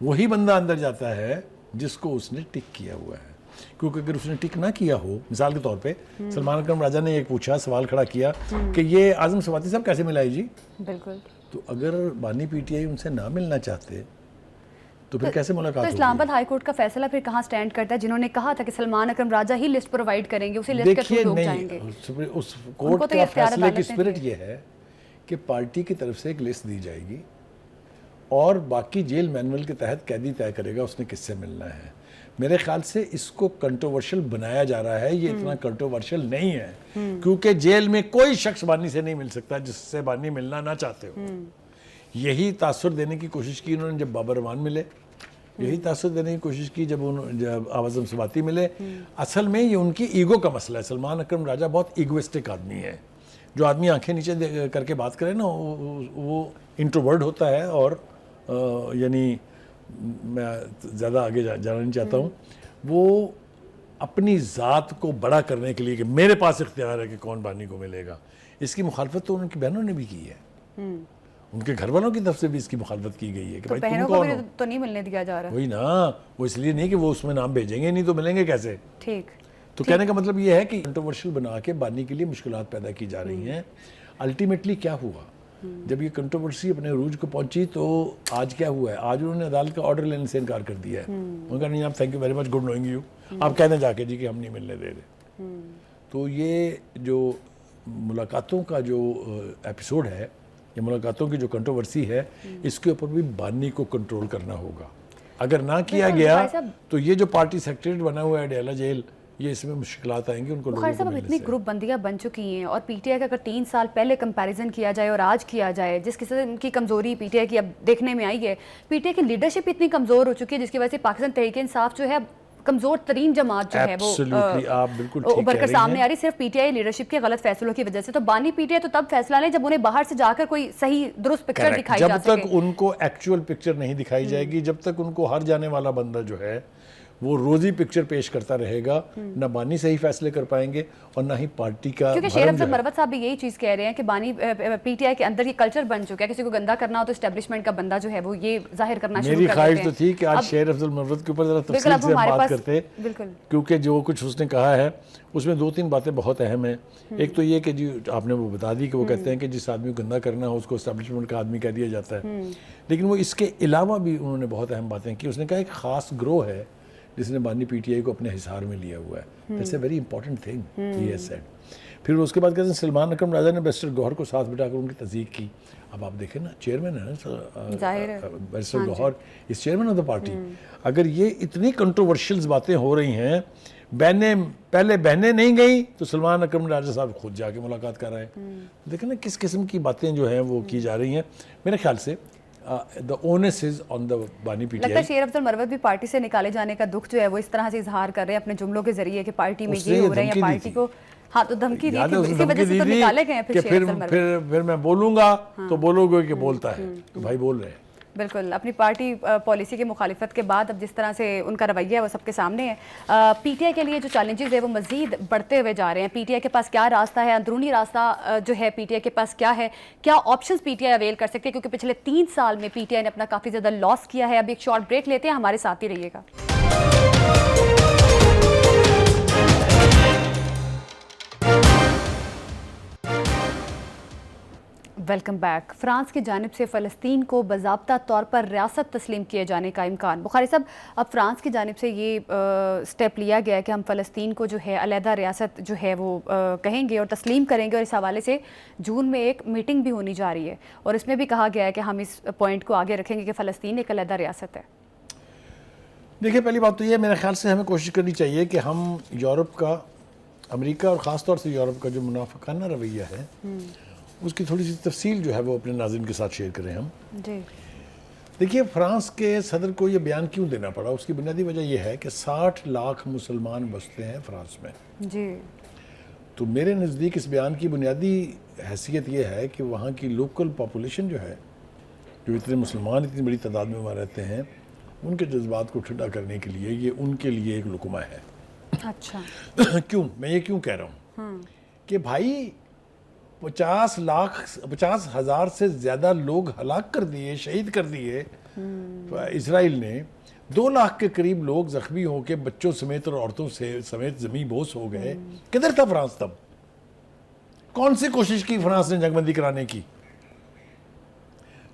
Speaker 2: वही बंदा अंदर जाता है जिसको उसने टिक किया हुआ है। क्योंकि अगर उसने टिक ना किया हो, मिसाल के तौर पे सलमान अकरम राजा ने एक पूछा, सवाल खड़ा किया कि ये आजम सवाती साहब कैसे मिलाए जी।
Speaker 1: बिल्कुल।
Speaker 2: तो अगर बानी पीटीआई उनसे ना मिलना चाहते तो फिर कैसे मुलाकात
Speaker 1: तो
Speaker 2: होगी?
Speaker 1: इस्लामाबाद हाई कोर्ट का फैसला फिर कहाँ स्टैंड करता है? जिन्होंने कहा था कि सलमान अकरम राजा ही लिस्ट प्रोवाइड करेंगे, उसी लिस्ट के थ्रू
Speaker 2: देखिए
Speaker 1: लोग जाएंगे।
Speaker 2: नहीं, उस
Speaker 1: उनको
Speaker 2: कोर्ट
Speaker 1: तो
Speaker 2: का
Speaker 1: ये इख्तियार
Speaker 2: फैसले की
Speaker 1: अदालत ने
Speaker 2: स्पिरिट
Speaker 1: दिए।
Speaker 2: ये है कि पार्टी की तरफ से एक लिस्ट दी जाएगी और बाकी जेल मैनुअल के तहत कैदी तय करेगा उसने किससे मिलना है। मेरे ख्याल से इसको कंट्रोवर्शियल बनाया जा रहा है। ये इतना कंट्रोवर्शियल नहीं है, क्योंकि जेल में कोई शख्स बानी से नहीं मिल सकता जिससे बानी मिलना ना चाहते हो। यही तासुर देने की कोशिश की उन्होंने जब बाबर रहमान मिले, यही तासुर देने की कोशिश की जब आज़म सवाती मिले। असल में ये उनकी ईगो का मसला है। सलमान अकरम राजा बहुत ईगोइस्टिक आदमी है। जो आदमी आंखें नीचे करके बात करे ना वो इंट्रोवर्ट होता है। और यानी मैं ज़्यादा आगे जाना नहीं चाहता हूँ। वो अपनी ज़ात को बड़ा करने के लिए कि मेरे पास इख्तियार है कि कौन बानी को मिलेगा, इसकी मुखालफत तो उनकी बहनों ने भी की है। उनके घर वालों की तरफ से भी इसकी मुखालफत की गई है कि
Speaker 1: तो
Speaker 2: भाई तुम
Speaker 1: बहनों को
Speaker 2: कौन
Speaker 1: भी
Speaker 2: हो।
Speaker 1: तो नहीं मिलने दिया जा रहा।
Speaker 2: वही ना, वो इसलिए नहीं कि वो उसमें नाम भेजेंगे नहीं तो मिलेंगे कैसे।
Speaker 1: ठीक।
Speaker 2: तो कहने का मतलब ये है कि कंट्रोवर्शियल बना के बानी के लिए मुश्किलात पैदा की जा रही हैं। अल्टीमेटली क्या हुआ, जब ये कंट्रोवर्सी अपने अरूज को पहुंची तो आज क्या हुआ है, आज उन्होंने अदालत का ऑर्डर लेने से इनकार कर दिया है। उन्होंने कहा नहीं आप thank you very much, good knowing you, आप कह दें जाके जी कि हम नहीं मिलने दे रहे। तो ये जो मुलाकातों का जो एपिसोड है, ये मुलाकातों की जो कंट्रोवर्सी है, इसके ऊपर भी बानी को कंट्रोल करना होगा। अगर ना किया
Speaker 1: बिल्कुल,
Speaker 2: गया
Speaker 1: भाई साहब।
Speaker 2: तो ये जो पार्टी सेक्रेटरी बना हुआ है डेला जेल, ये इसमें मुश्किलात आएंगी उनको लोगों
Speaker 1: बुखारी
Speaker 2: को
Speaker 1: साहब, अब
Speaker 2: मिलने
Speaker 1: इतनी
Speaker 2: से।
Speaker 1: ग्रुप बंदियां बन चुकी हैं और पीटीआई का अगर 3 साल पहले कंपैरिजन किया जाए और आज किया जाए, जिस किस्म की कमजोरी पीटीआई की अब देखने में आई है, पीटीआई की लीडरशिप इतनी कमजोर हो चुकी है जिसकी वजह से पाकिस्तान तहरीक इंसाफ जो है कमजोर तरीन जमात जो है वो
Speaker 2: Absolutely, आप बिल्कुल ठीक
Speaker 1: उभर
Speaker 2: कह
Speaker 1: कर
Speaker 2: रही
Speaker 1: सामने
Speaker 2: हैं।
Speaker 1: आ रही, सिर्फ पीटीआई लीडरशिप के गलत फैसलों की वजह से। तो बानी पीटीआई तो तब फैसला लें जब उन्हें बाहर से जाकर कोई सही दुरुस्त पिक्चर
Speaker 2: Correct.
Speaker 1: दिखाई जा
Speaker 2: जब तक
Speaker 1: सके।
Speaker 2: उनको एक्चुअल पिक्चर नहीं दिखाई जाएगी, जब तक उनको हर जाने वाला बंदा जो है वो रोजी पिक्चर पेश करता रहेगा, ना बानी सही फैसले कर पाएंगे और ना ही पार्टी का
Speaker 1: क्योंकि शेर अफजल मरवत साहब भी यही चीज़ कह रहे हैं कि बानी पीटीआई के अंदर ये कल्चर बन चुका है, किसी को गंदा करना हो तो एस्टेब्लिशमेंट का बंदा जो है वो ये जाहिर करना शुरू कर
Speaker 2: मेरी
Speaker 1: देते
Speaker 2: ख्वाहिश
Speaker 1: हैं।
Speaker 2: तो थी कि आज शेर अफजल मरवत के ऊपर जरा
Speaker 1: बिल्कुल,
Speaker 2: तफसील
Speaker 1: अब
Speaker 2: से हम
Speaker 1: हमारे
Speaker 2: बात
Speaker 1: पास
Speaker 2: करते,
Speaker 1: बिल्कुल
Speaker 2: क्योंकि जो कुछ उसने कहा है उसमें 2-3 बातें बहुत अहम हैं। एक तो ये कि जी आपने वो बता दी कि वो कहते हैं कि जिस आदमी को गंदा करना हो उसको एस्टेब्लिशमेंट का आदमी कह दिया जाता है, लेकिन वो इसके अलावा भी उन्होंने बहुत अहम बातें की। उसने कहा एक ख़ास ग्रोह है जिसने बानी पीटीआई को अपने हिसार में लिया हुआ है, that's a very important thing he has said. फिर उसके बाद कहते हैं सलमान अकरम राजा ने बैरिस्टर गौहर को साथ बिठाकर उनकी तस्दीक की। अब आप देखें ना, चेयरमैन है ना
Speaker 1: जाहिर है।
Speaker 2: Barrister Gauhar is chairman of the party. अगर ये इतनी कंट्रोवर्शियल बातें हो रही हैं, पहले बहनें नहीं गई तो सलमान अकरम राजा साहब खुद जाके मुलाकात कर रहे हैं। देखें ना किस किस्म की बातें जो हैं वो की जा रही हैं। मेरे ख्याल से the onus is on the बानी
Speaker 1: लगता है
Speaker 2: पीटीआई।
Speaker 1: शेर अफजल मरवत भी पार्टी से निकाले जाने का दुख जो है वो इस तरह से इजहार कर रहे हैं अपने जुमलों के जरिए कि पार्टी में
Speaker 2: उसने
Speaker 1: ये हो रहा है
Speaker 2: धमकी
Speaker 1: या
Speaker 2: दी
Speaker 1: पार्टी
Speaker 2: थी।
Speaker 1: को, हाँ तो धमकी दी
Speaker 2: याद है
Speaker 1: थी,
Speaker 2: उसने
Speaker 1: इसी वजह
Speaker 2: धमकी
Speaker 1: से तो
Speaker 2: दी थी
Speaker 1: निकाले गए हैं
Speaker 2: कि
Speaker 1: फिर शेर अफजल मरवत।
Speaker 2: फिर मैं बोलूंगा तो बोलोगे कि बोलता है, तो भाई बोल रहे हैं।
Speaker 1: बिल्कुल, अपनी पार्टी पॉलिसी की मुखालिफत के बाद अब जिस तरह से उनका रवैया है वो सबके सामने है। पीटीआई के लिए जो चैलेंजेस है वो मजीद बढ़ते हुए जा रहे हैं। पीटीआई के पास क्या रास्ता है, अंदरूनी रास्ता जो है पीटीआई के पास क्या है, क्या ऑप्शंस पीटीआई अवेल कर सकते हैं, क्योंकि पिछले 3 साल में पीटीआई ने अपना काफ़ी ज़्यादा लॉस किया है। अभी एक शॉर्ट ब्रेक लेते हैं, हमारे साथ ही रहिएगा। Welcome back. फ्रांस की जानिब से फ़लस्तीन को बाज़ाब्ता तौर पर रियासत तस्लीम किए जाने का इम्कान। बुखारी साहब, अब फ्रांस की जानिब से ये स्टेप लिया गया है कि हम फ़लस्तीन को जो है अलहदा रियासत जो है वो कहेंगे और तस्लीम करेंगे, और इस हवाले से जून में एक मीटिंग भी होनी जा रही है और इसमें भी कहा गया है कि हम इस पॉइंट को आगे रखेंगे कि फ़लस्तीन एक अलहदा रियासत है।
Speaker 2: देखिए, पहली बात तो ये मेरे ख्याल से हमें कोशिश करनी चाहिए कि हम यूरोप का, अमेरिका और ख़ास तौर से यूरोप का जो मुनाफिकाना रवैया है उसकी थोड़ी सी तफसील जो है वो अपने नाज़रीन के साथ शेयर करें हम।
Speaker 1: जी,
Speaker 2: देखिए, फ्रांस के सदर को ये बयान क्यों देना पड़ा, उसकी बुनियादी वजह यह है कि 60 लाख मुसलमान बसते हैं फ्रांस में।
Speaker 1: जी,
Speaker 2: तो मेरे नज़दीक इस बयान की बुनियादी हैसियत ये है कि वहाँ की लोकल पॉपुलेशन जो है, जो इतने मुसलमान इतनी बड़ी तादाद में वहाँ रहते हैं, उनके जज्बात को ठंडा करने के लिए ये उनके लिए एक लुकमा है।
Speaker 1: अच्छा,
Speaker 2: क्यों मैं ये क्यों कह रहा हूँ कि भाई 50,000 से ज़्यादा लोग हलाक कर दिए, शहीद कर दिए इसराइल ने। 2 लाख के करीब लोग जख्मी होकर बच्चों समेत और औरतों से समेत जमी बोस हो गए। किधर था फ्रांस तब? कौन सी कोशिश की फ्रांस ने जंगबंदी कराने की?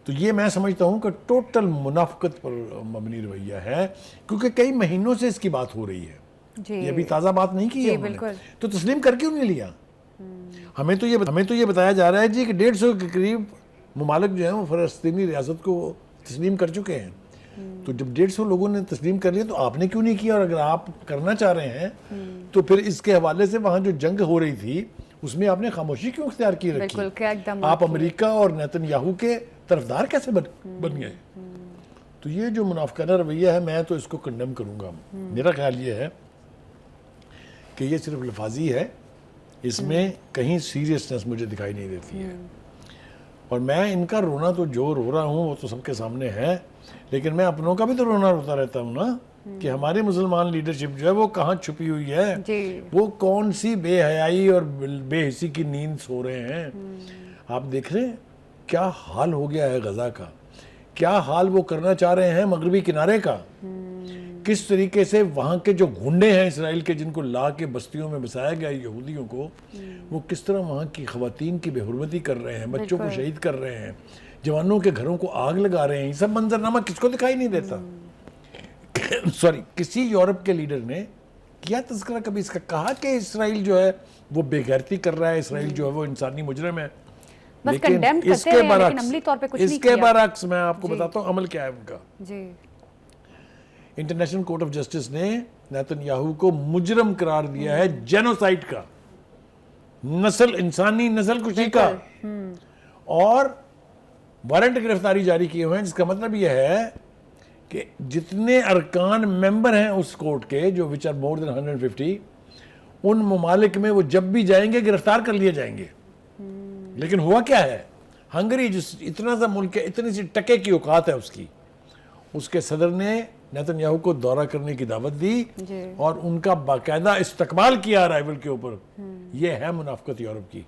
Speaker 2: तो ये मैं समझता हूँ कि टोटल मुनाफकत पर मबनी रवैया है, क्योंकि कई महीनों से इसकी बात हो रही है।
Speaker 1: जी,
Speaker 2: ये अभी ताज़ा बात नहीं की है उन्होंने।
Speaker 1: बिल्कुल।
Speaker 2: तो तस्लीम कर क्यों नहीं लिया? हमें तो ये बताया जा रहा है जी कि 150 के करीब ममालिक जो हैं वो फ़लस्तीनी रियासत को तस्लीम कर चुके हैं। तो जब 150 लोगों ने तस्लीम कर लिया तो आपने क्यों नहीं किया? और अगर आप करना चाह रहे हैं तो फिर इसके हवाले से वहाँ जो जंग हो रही थी उसमें आपने खामोशी क्यों इख्तियार की
Speaker 1: बिल्कुल, क्या
Speaker 2: रखी?
Speaker 1: एकदम
Speaker 2: आप अमेरिका और नेतन्याहू के तरफदार कैसे बन गए? तो ये जो मुनाफिकाना रवैया है, मैं तो इसको कंडेम करूँगा। मेरा ख्याल ये है कि ये सिर्फ लफाजी है, इसमें कहीं सीरियसनेस मुझे दिखाई नहीं देती है। और मैं इनका रोना तो जो रो रहा हूँ वो तो सबके सामने है, लेकिन मैं अपनों का भी तो रोना रोता रहता हूँ ना, कि हमारी मुसलमान लीडरशिप जो है वो कहाँ छुपी हुई है।
Speaker 1: जी,
Speaker 2: वो कौन सी बेहयाई और बेहिसी की नींद सो रहे हैं। आप देख रहे हैं क्या हाल हो गया है गजा का, क्या हाल वो करना चाह रहे हैं मगरबी किनारे का। किस तरीके से वहाँ के जो गुंडे हैं इसराइल के, जिनको ला के बस्तियों में बसाया गया यहूदियों को, वो किस तरह वहाँ की ख़वातीन की बेहुरमती कर रहे हैं, बच्चों को शहीद कर रहे हैं, जवानों के घरों को आग लगा रहे हैं। ये सब मंजरनामा किसको दिखाई नहीं देता? सॉरी, किसी यूरोप के लीडर ने किया तज़किरा कभी इसका? कहा कि इसराइल जो है वो बेगैरती कर रहा है, इसराइल जो है वो इंसानी मुजरिम है।
Speaker 1: बस कंडेम करते हैं, लेकिन अमली तौर पे कुछ नहीं
Speaker 2: इसके
Speaker 1: किया।
Speaker 2: बरअक्स मैं आपको बताता हूँ अमल क्या है उनका।
Speaker 1: जी,
Speaker 2: इंटरनेशनल कोर्ट ऑफ जस्टिस ने नेतन्याहू को मुजरम करार दिया है जेनोसाइड का, इंसानी नस्ल कुशी का, और वारंट गिरफ्तारी जारी किए हुए हैं, जिसका मतलब यह है कि जितने अरकान मेंबर हैं उस कोर्ट के, जो विच आर मोर देन 150, उन ममालिक में वो जब भी जाएंगे गिरफ्तार कर लिए जाएंगे। लेकिन हुआ क्या है, हंगरी जिस इतना सा मुल्क है, इतनी सी टके की औकात है उसकी, उसके सदर ने नेतन्याहू को दौरा करने की दावत दी
Speaker 1: जी।
Speaker 2: और उनका बाकायदा इस्तकबाल किया अराइवल के ऊपर। ये है मुनाफिकत यूरोप की,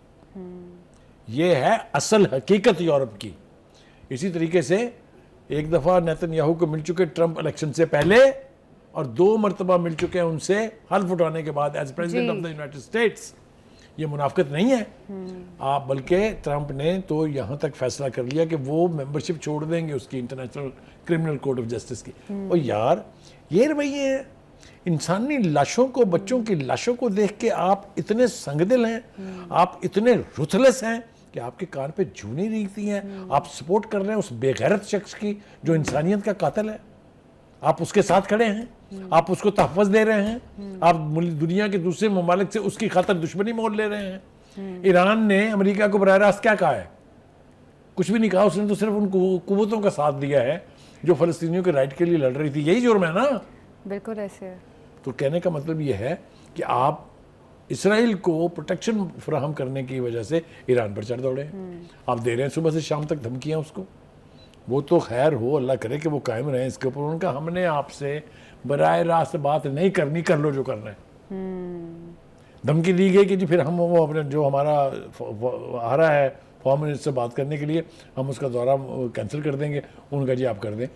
Speaker 2: ये है असल हकीकत यूरोप की। इसी तरीके से एक दफ़ा नेतन्याहू को मिल चुके ट्रंप इलेक्शन से पहले और 2 मरतबा मिल चुके हैं उनसे हल्फ उठाने के बाद as president of the United States. ये मुनाफिकत नहीं है आप, बल्कि ट्रंप ने तो यहाँ तक फैसला कर लिया कि वो मेंबरशिप छोड़ देंगे उसकी international criminal court of justice की। और यार ये रवैये हैं, इंसानी लाशों को, बच्चों की लाशों को देख के आप इतने संगदिल हैं, आप इतने रुथलेस हैं कि आपके कान पे जू नहीं रेंगती हैं। आप सपोर्ट कर रहे हैं उस बेगैरत शख्स की जो इंसानियत का कातिल है, आप उसके साथ खड़े हैं, आप उसको तहफ़्फ़ुज़ दे रहे हैं, आप दुनिया के दूसरे ममालिक से उसकी खातर दुश्मनी मोल ले रहे हैं। ईरान ने अमेरिका को बराह रास्त क्या कहा है? कुछ भी नहीं कहा, उसने तो सिर्फ उन कुव्वतों का साथ दिया है जो फ़लस्तीनियों के राइट के लिए लड़ रही थी। यही जुर्म है ना?
Speaker 1: बिल्कुल ऐसे है।
Speaker 2: तो कहने का मतलब ये है कि आप इसराइल को प्रोटेक्शन फराहम करने की वजह से ईरान पर चढ़ दौड़े। आप दे रहे हैं सुबह से शाम तक धमकियां उसको। वो तो खैर हो, अल्लाह करे कि वो कायम रहें इसके ऊपर। उनका हमने आपसे बराह रास्त बात नहीं करनी, कर लो जो करना है। धमकी दी गई कि जी फिर हम वो अपने जो हमारा आ रहा है फॉर्म मिनिस्टर से बात करने के लिए, हम उसका दौरा कैंसिल कर देंगे। उनका जी आप कर दें,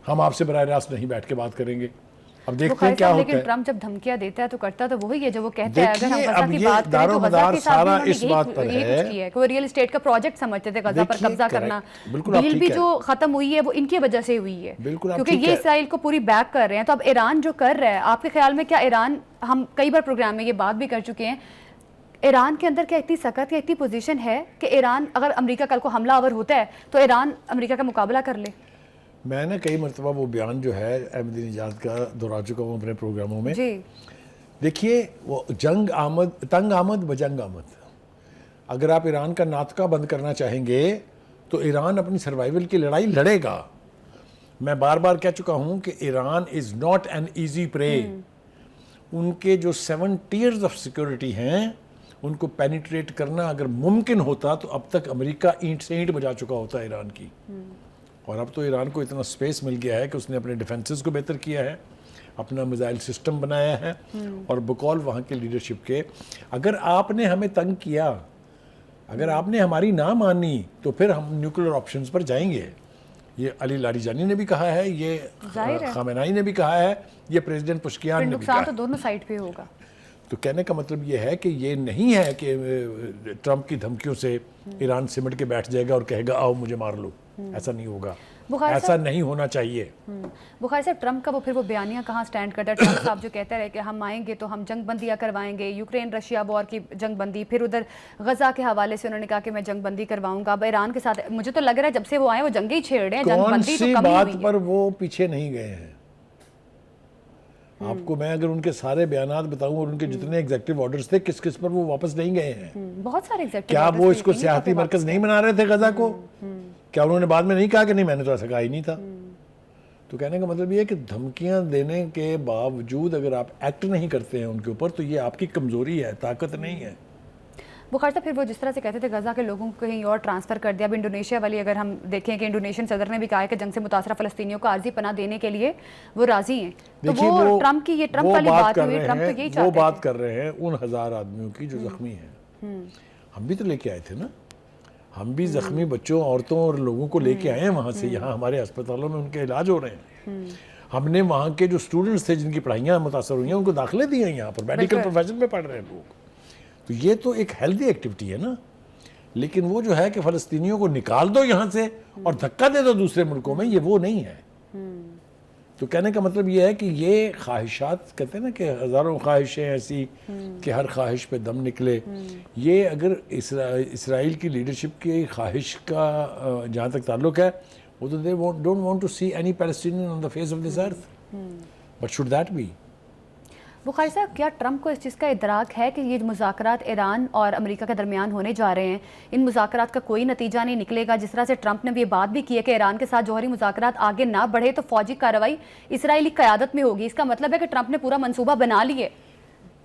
Speaker 2: हम आपसे बराह रास्त नहीं बैठ के बात करेंगे। अब देखते हैं क्या होता
Speaker 1: लेकिन
Speaker 2: है।
Speaker 1: ट्रंप जब धमकियां देता है तो करता तो वही है जो वो कहते हैं। अगर हम
Speaker 2: देखिए,
Speaker 1: गजा
Speaker 2: अब
Speaker 1: की
Speaker 2: ये
Speaker 1: बात करें तो गजा के साथ भी
Speaker 2: सारा
Speaker 1: उन्होंने
Speaker 2: इस बात पर
Speaker 1: यही
Speaker 2: है।
Speaker 1: कुछ किया है कि वो रियल एस्टेट का प्रोजेक्ट समझते थे गजा पर
Speaker 2: देखिए,
Speaker 1: कब्जा
Speaker 2: correct,
Speaker 1: करना।
Speaker 2: बिल्कुल आप
Speaker 1: डील
Speaker 2: ठीक
Speaker 1: भी
Speaker 2: है।
Speaker 1: जो खत्म हुई है वो इनकी वजह से हुई है,
Speaker 2: बिल्कुल आप
Speaker 1: क्योंकि
Speaker 2: ठीक
Speaker 1: ये
Speaker 2: है।
Speaker 1: इसराइल को पूरी बैक कर रहे हैं। तो अब ईरान जो कर रहा है, आपके ख्याल में क्या ईरान, हम कई बार प्रोग्राम में ये बात भी कर चुके हैं, ईरान के अंदर क्या इतनी सख्त या इतनी पोजीशन है कि ईरान, अगर अमेरिका कल को हमलावर होता है तो ईरान अमेरिका का मुकाबला कर ले?
Speaker 2: मैंने कई मरतबा वो बयान जो है अहमदीनेजाद का दोहरा चुका हूँ अपने प्रोग्रामों में।
Speaker 1: जी।
Speaker 2: देखिए, वो जंग आमद, तंग आमद बजंग आमद। अगर आप ईरान का नातका बंद करना चाहेंगे तो ईरान अपनी सर्वाइवल की लड़ाई लड़ेगा। मैं बार बार कह चुका हूँ कि Iran is not an easy prey. उनके जो 7 टियर्स ऑफ सिक्योरिटी हैं, उनको पेनिट्रेट करना अगर मुमकिन होता तो अब तक अमेरिका ईंट से ईंट बजा चुका होता है ईरान की। और अब तो ईरान को इतना स्पेस मिल गया है कि उसने अपने डिफेंसेस को बेहतर किया है, अपना मिसाइल सिस्टम बनाया है। और बकौल वहाँ के लीडरशिप के, अगर आपने हमें तंग किया, अगर आपने हमारी ना मानी, तो फिर हम न्यूक्लियर ऑप्शंस पर जाएंगे। ये अली लारीजानी ने भी कहा है, ये खामेनाई ने भी कहा है, ये प्रेसिडेंट पुशकियान ने भी कहा
Speaker 1: नुकसान तो
Speaker 2: है।
Speaker 1: दोनों साइड पे होगा।
Speaker 2: तो कहने का मतलब ये है कि ये नहीं है कि ट्रंप की धमकियों से ईरान सिमट के बैठ जाएगा और कहेगा आओ मुझे मार लो। ऐसा नहीं होगा, ऐसा नहीं होना चाहिए।
Speaker 1: बुखारी साहब, ट्रंप का वो फिर वो बयानिया कहाँ स्टैंड करता है? ट्रंप साहब जो कहते रहे कि हम आएंगे तो हम जंग बंदियाँ करवाएंगे, यूक्रेन रशिया वॉर की जंग बंदी, फिर उधर गजा के हवाले से उन्होंने कहा कि मैं जंग बंदी करवाऊंगा। अब ईरान के साथ मुझे तो लग रहा है जब से वो आए वो जंगे ही छेड़ रहे हैं, जंग
Speaker 2: कौन
Speaker 1: बंदी तो
Speaker 2: सी
Speaker 1: कम ही
Speaker 2: बात
Speaker 1: हुई है।
Speaker 2: पर वो पीछे नहीं गए हैं? आपको मैं अगर उनके सारे बयानात बताऊं और उनके जितने एग्जेक्टिव ऑर्डर्स थे, किस किस पर वो वापस नहीं गए हैं।
Speaker 1: बहुत सारे एग्जेक्टिव
Speaker 2: क्या
Speaker 1: ऑर्डर्स
Speaker 2: वो
Speaker 1: थे,
Speaker 2: इसको
Speaker 1: लेकिन
Speaker 2: सियासी
Speaker 1: काफी
Speaker 2: मरकज
Speaker 1: वापस
Speaker 2: नहीं बना रहे थे गजा को? क्या उन्होंने बाद में नहीं कहा कि नहीं मैंने तो ऐसा कहा ही नहीं था? तो कहने का मतलब ये है कि धमकियां देने के बावजूद अगर आप एक्ट नहीं करते हैं उनके ऊपर, तो ये आपकी कमजोरी है, ताकत नहीं है।
Speaker 1: बुखारी साहब, फिर वो जिस तरह से कहते थे गजा के लोगों को कहीं और ट्रांसफ़र कर दिया। अब इंडोनेशिया वाली अगर हम देखें कि इंडोनेशियन सदर ने भी कहा है कि जंग से मुतासरा फ़लस्तीनियों को आर्जी पनाह देने के लिए वो राजी हैं। तो
Speaker 2: देखिए,
Speaker 1: वो ट्रंप की, ये ट्रंप वाली बात हुई, ट्रंप तो यही
Speaker 2: वो
Speaker 1: चाहते
Speaker 2: बात
Speaker 1: थे।
Speaker 2: कर रहे हैं उन 1000 आदमियों की जो जख्मी हैं। हम भी तो लेके आए थे ना, हम भी जख्मी बच्चों, औरतों और लोगों को लेके आए हैं वहाँ से। यहाँ हमारे अस्पतालों में उनके इलाज हो रहे हैं। हमने वहाँ के जो स्टूडेंट्स थे जिनकी पढ़ाइयाँ मुतासर हुई हैं, उनको दाखिले दिए हैं यहाँ पर, मेडिकल प्रोफेशन में पढ़ रहे हैं लोग। तो ये तो एक हेल्दी एक्टिविटी है ना। लेकिन वो जो है कि फ़लस्तीनियों को निकाल दो यहाँ से और धक्का दे दो दूसरे मुल्कों में, ये वो नहीं है। तो कहने का मतलब ये है कि ये ख्वाहिशात, कहते हैं ना कि हज़ारों ख्वाहिशें ऐसी कि हर ख्वाहिश पे दम निकले। ये अगर इसराइल की लीडरशिप की ख्वाहिश का जहाँ तक ताल्लुक है, वो तो they don't want to see any Palestinian on the face of this earth, but should that be?
Speaker 1: Bukhari साहब, क्या ट्रंप को इस चीज़ का इदराक है कि ये मुज़ाकरात ईरान और अमेरिका के दरमियान होने जा रहे हैं, इन मुज़ाकरात का कोई नतीजा नहीं निकलेगा? जिस तरह से ट्रंप ने भी ये बात भी की है कि ईरान के साथ जौहरी मुज़ाकरात आगे ना बढ़े तो फौजी कार्रवाई इसराइली क़यादत में होगी। इसका मतलब है कि ट्रंप ने पूरा मंसूबा बना लिए।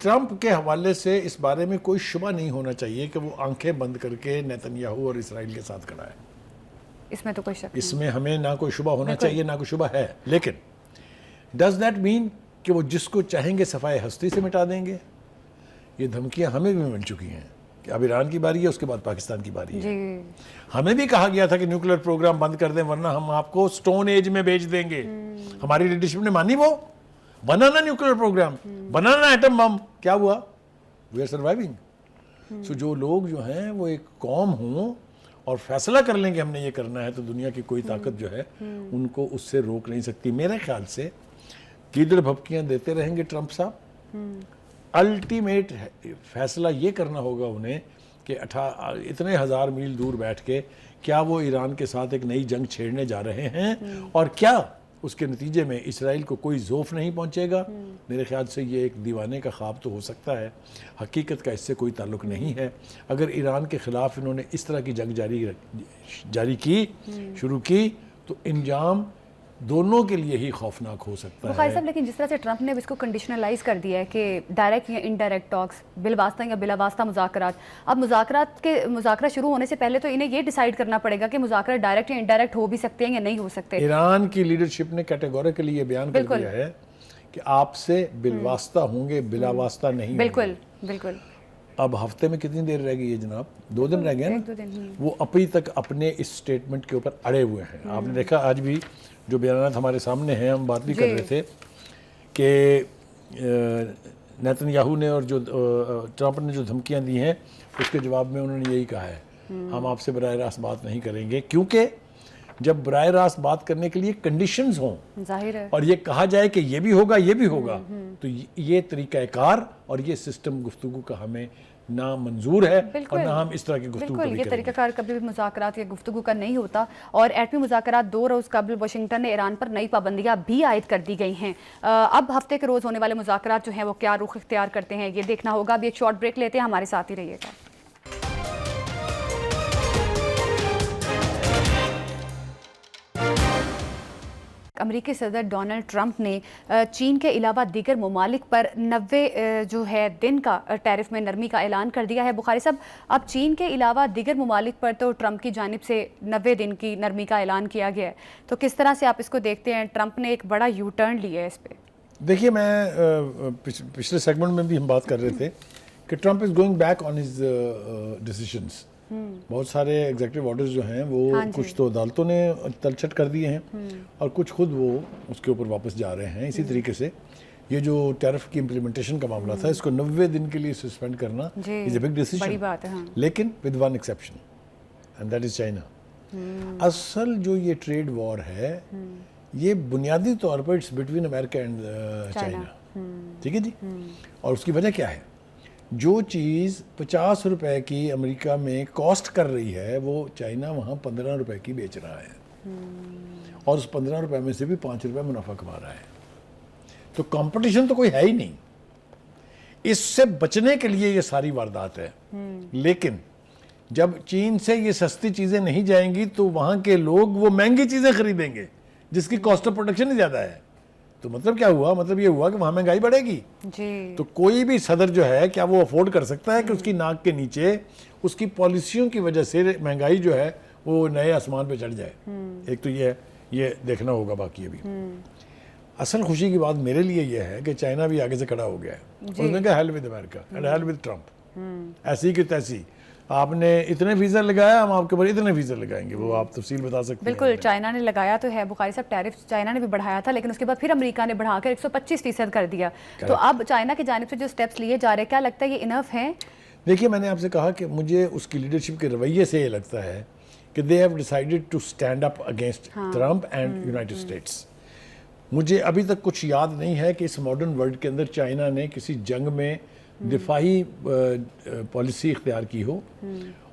Speaker 2: ट्रंप के हवाले से इस बारे में कोई शुबा नहीं होना चाहिए कि वो आंखें बंद करके नेतन्याहू और इसराइल के साथ खड़ा है।
Speaker 1: इसमें तो कोई शक नहीं।
Speaker 2: इसमें हमें ना कोई शुबा होना चाहिए, ना कोई शुबा है। लेकिन डज दैट मीन कि वो जिसको चाहेंगे सफाई हस्ती से मिटा देंगे? ये धमकियां हमें भी मिल चुकी हैं कि अब ईरान की बारी है, उसके बाद पाकिस्तान की बारी है।
Speaker 1: जी
Speaker 2: हमें भी कहा गया था कि न्यूक्लियर प्रोग्राम बंद कर दें वरना हम आपको स्टोन एज में भेज देंगे। हमारी लीडरशिप ने मानी, वो बना ना न्यूक्लियर प्रोग्राम, बना ना एटम बम, क्या हुआ? We are surviving. सो जो लोग जो हैं वो एक कौम हों और फैसला कर लेंगे हमने ये करना है, तो दुनिया की कोई ताकत जो है उनको उससे रोक नहीं सकती। मेरे ख्याल से कीदड़ भपकियां देते रहेंगे ट्रंप साहब। अल्टीमेट फैसला ये करना होगा उन्हें कि इतने हजार मील दूर बैठ के क्या वो ईरान के साथ एक नई जंग छेड़ने जा रहे हैं और क्या उसके नतीजे में इसराइल को कोई ज़ौफ नहीं पहुंचेगा। मेरे ख्याल से ये एक दीवाने का ख्वाब तो हो सकता है, हकीकत का इससे कोई ताल्लुक नहीं है। अगर ईरान के ख़िलाफ़ इन्होंने इस तरह की जंग जारी की शुरू की तो इंजाम दोनों के लिए ही खौफनाक हो सकता
Speaker 1: बुखारी
Speaker 2: है।
Speaker 1: साहब, लेकिन जिस तरह से ट्रंप ने इसको कंडीशनलाइज कर दिया है कि डायरेक्ट या इनडायरेक्ट टॉक्स, बिलवास्ता या बिलावास्ता मुज़ाकरात, अब मुज़ाकरा शुरू होने से पहले तो इन्हें ये डिसाइड करना पड़ेगा कि मुज़ाकरा डायरेक्ट या इनडायरेक्ट हो भी सकते हैं या नहीं हो सकते।
Speaker 2: ईरान की लीडरशिप ने कैटेगोरिकली ये बयान कर दिया है कि आपसे बिलवास्ता होंगे, बिलावास्ता नहीं होंगे।
Speaker 1: बिल्कुल बिल्कुल।
Speaker 2: अब हफ्ते में कितनी देर रह गई है जनाब? 2 दिन रह गए
Speaker 1: एक दो दिन,
Speaker 2: ना। वो अभी तक अपने इस स्टेटमेंट के ऊपर अड़े हुए हैं। आपने देखा आज भी जो बयान हमारे सामने हैं, हम बात भी कर रहे थे कि नेतन्याहू ने और जो ट्रंप ने जो धमकियां दी हैं उसके जवाब में उन्होंने यही कहा है, हम आपसे बराह रास्त बात नहीं करेंगे, क्योंकि जब बराह रास्त बात करने के लिए कंडीशंस हों
Speaker 1: जाहिर है
Speaker 2: और ये कहा जाए कि ये भी होगा ये भी होगा, तो ये तरीक़ाकार और ये सिस्टम गुफ्तगू का हमें ना मंजूर है और ना हम इस तरह की गुफ्तगू
Speaker 1: बिल्कुल।
Speaker 2: कभी
Speaker 1: ये
Speaker 2: करेंगे।
Speaker 1: तरीकाकार कभी भी मुज़ाकरात या गुफ्तगू का नहीं होता। और एटमी मुज़ाकरात 2 रोज़ कबल वाशिंगटन ने ईरान पर नई पाबंदियां भी आयद कर दी गई हैं। अब हफ्ते के रोज़ होने वाले मुज़ाकरात जो हैं वो क्या रुख इख्तियार करते हैं ये देखना होगा। अभी एक शॉर्ट ब्रेक लेते हैं, हमारे साथ ही रहिएगा। अमेरिकी सदर डोनाल्ड ट्रंप ने चीन के अलावा दीगर ममालिक पर 90 जो है दिन का टैरिफ में नरमी का ऐलान कर दिया है। बुखारी साहब, अब चीन के अलावा दीगर ममालिक पर तो ट्रंप की जानिब से 90 दिन की नरमी का ऐलान किया गया है, तो किस तरह से आप इसको देखते हैं? ट्रंप ने एक बड़ा यू टर्न लिया है इस पर।
Speaker 2: देखिए, मैं पिछले सेगमेंट में भी हम बात कर रहे थे कि Trump is going back on his decisions. बहुत सारे एग्जीक्यूटिव ऑर्डर्स जो हैं वो कुछ तो अदालतों ने तलछट कर दिए हैं और कुछ खुद वो उसके ऊपर वापस जा रहे हैं। इसी तरीके से ये जो टैरिफ की इम्प्लीमेंटेशन का मामला था, इसको 90 दिन के लिए सस्पेंड करना इज ए बिग डिसीजन,
Speaker 1: बड़ी बात है।
Speaker 2: लेकिन with one exception and that is China. असल जो ये ट्रेड वॉर है ये बुनियादी तौर पर it's between America and China, ठीक है जी। और उसकी वजह क्या है? जो चीज़ 50 रुपए की अमेरिका में कॉस्ट कर रही है वो चाइना वहाँ 15 रुपए की बेच रहा है और उस 15 रुपए में से भी 5 रुपए मुनाफा कमा रहा है। तो कंपटीशन तो कोई है ही नहीं। इससे बचने के लिए ये सारी वारदात है। लेकिन जब चीन से ये सस्ती चीज़ें नहीं जाएंगी तो वहाँ के लोग वो महंगी चीज़ें खरीदेंगे जिसकी कॉस्ट ऑफ प्रोडक्शन ही ज़्यादा है। तो मतलब क्या हुआ? मतलब ये हुआ कि वहाँ महंगाई बढ़ेगी
Speaker 1: जी।
Speaker 2: तो कोई भी सदर जो है क्या वो अफोर्ड कर सकता है कि उसकी नाक के नीचे उसकी पॉलिसियों की वजह से महंगाई जो है वो नए आसमान पे चढ़ जाए? एक तो ये देखना होगा। बाकी अभी असल खुशी की बात मेरे लिए ये है कि चाइना भी आगे से खड़ा हो गया है। उसने कहा hell with America and hell with Trump. ऐसी कि तैसी आपने इतने फीसद लगाया, हम आपके ऊपर इतने फीसद लगाएंगे। वो आप तफसील बता सकते हैं?
Speaker 1: बिल्कुल, चाइना ने लगाया तो है बुखारी साहब टैरिफ। चाइना ने भी बढ़ाया था लेकिन उसके बाद फिर अमेरिका ने बढ़ाकर 125% कर दिया। तो अब चाइना की जानिब से जो स्टेप्स लिए जा रहे हैं, क्या लगता है ये इनफ है?
Speaker 2: देखिए, मैंने आपसे कहा कि मुझे उसकी लीडरशिप के रवैये से ये लगता है कि they have decided to stand up against Trump and United States. मुझे अभी तक कुछ याद नहीं है कि इस मॉडर्न वर्ल्ड के अंदर चाइना ने किसी जंग में दिफाई पॉलिसी इख्तियार की हो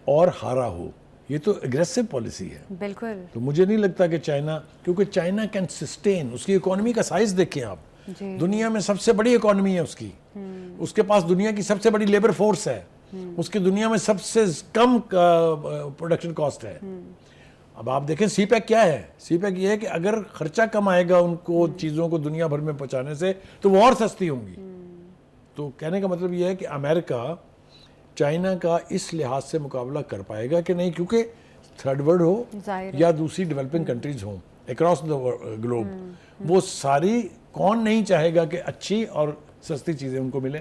Speaker 2: और हारा हो। ये तो एग्रेसिव पॉलिसी है।
Speaker 1: बिल्कुल।
Speaker 2: तो मुझे नहीं लगता कि चाइना, क्योंकि चाइना कैन सस्टेन, उसकी इकोनॉमी का साइज देखें आप, दुनिया में सबसे बड़ी इकोनॉमी है उसकी। उसके पास दुनिया की सबसे बड़ी लेबर फोर्स है, उसकी दुनिया में सबसे कम प्रोडक्शन कॉस्ट है। अब आप देखें सीपैक क्या है? सीपैक ये है कि अगर खर्चा कम आएगा उनको चीज़ों को दुनिया भर में पहुंचाने से तो वो और सस्ती होंगी। तो कहने का मतलब ये है कि अमेरिका चाइना का इस लिहाज से मुकाबला कर पाएगा कि नहीं, क्योंकि थर्ड वर्ल्ड हो या दूसरी डेवलपिंग कंट्रीज हों अक्रॉस द ग्लोब, वो सारी कौन नहीं चाहेगा कि अच्छी और सस्ती चीज़ें उनको मिले।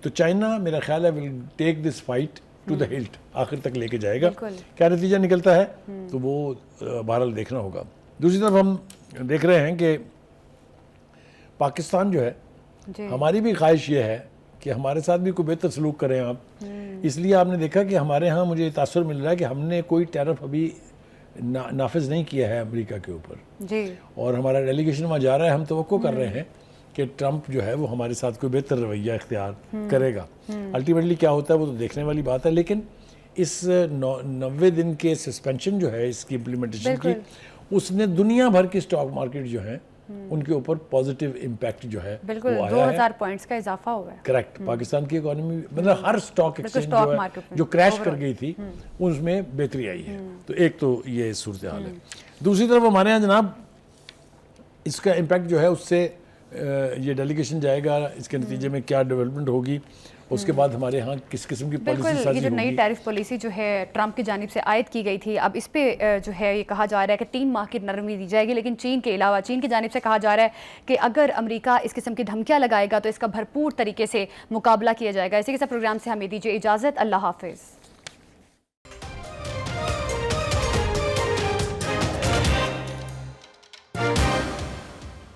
Speaker 2: तो चाइना मेरा ख्याल है will take this fight to the hilt, आखिर तक लेके जाएगा।
Speaker 1: बिल्कुल।
Speaker 2: क्या नतीजा निकलता है तो वो बहरहाल देखना होगा। दूसरी तरफ हम देख रहे हैं कि पाकिस्तान जो है,
Speaker 1: जी
Speaker 2: हमारी भी ख्वाहिश ये है कि हमारे साथ भी कोई बेहतर सलूक करें आप। इसलिए आपने देखा कि हमारे यहाँ मुझे तासुर मिल रहा है कि हमने कोई टैरिफ अभी नाफिज नहीं किया है अमेरिका के ऊपर,
Speaker 1: जी
Speaker 2: और हमारा डेलीगेशन वहाँ जा रहा है। हम तवक्को कर रहे हैं कि ट्रंप जो है वो हमारे साथ कोई बेहतर रवैया इख्तियार करेगा। अल्टीमेटली क्या होता है वो तो देखने वाली बात है, लेकिन इस 90 दिन के सस्पेंशन जो है इसकी इम्प्लीमेंटेशन की, उसने दुनिया भर की स्टॉक मार्केट जो है उनके ऊपर पॉजिटिव इम्पैक्ट जो है
Speaker 1: बिल्कुल
Speaker 2: वो आया है।
Speaker 1: 2000 पॉइंट्स का इजाफा हुआ है।
Speaker 2: करेक्ट। पाकिस्तान की इकोनॉमी मतलब हर स्टॉक एक्सचेंज
Speaker 1: स्टॉक
Speaker 2: जो है
Speaker 1: मार्केट में
Speaker 2: जो क्रैश कर गई थी उसमें बेहतरी आई है। तो एक तो ये सूरत हाल है। दूसरी तरफ हमारे यहाँ जनाब इसका इम्पैक्ट जो है उससे ये डेलीगेशन जाएगा, इसके नतीजे में क्या डेवलपमेंट होगी, उसके बाद हमारे यहाँ किस किस्म की
Speaker 1: बिल्कुल।
Speaker 2: पॉलिसी
Speaker 1: ये
Speaker 2: साजी
Speaker 1: जो नई
Speaker 2: होगी।
Speaker 1: टैरिफ पॉलिसी जो है ट्रंप की जानिब से आयद की गई थी, अब इस पे जो है ये कहा जा रहा है कि 3 माह की नरमी दी जाएगी, लेकिन चीन के अलावा चीन की जानिब से कहा जा रहा है कि अगर अमेरिका इस किस्म की धमकियां लगाएगा तो इसका भरपूर तरीके से मुकाबला किया जाएगा। इसी के साथ प्रोग्राम से हमें दीजिए इजाज़त। अल्लाह हाफिज़।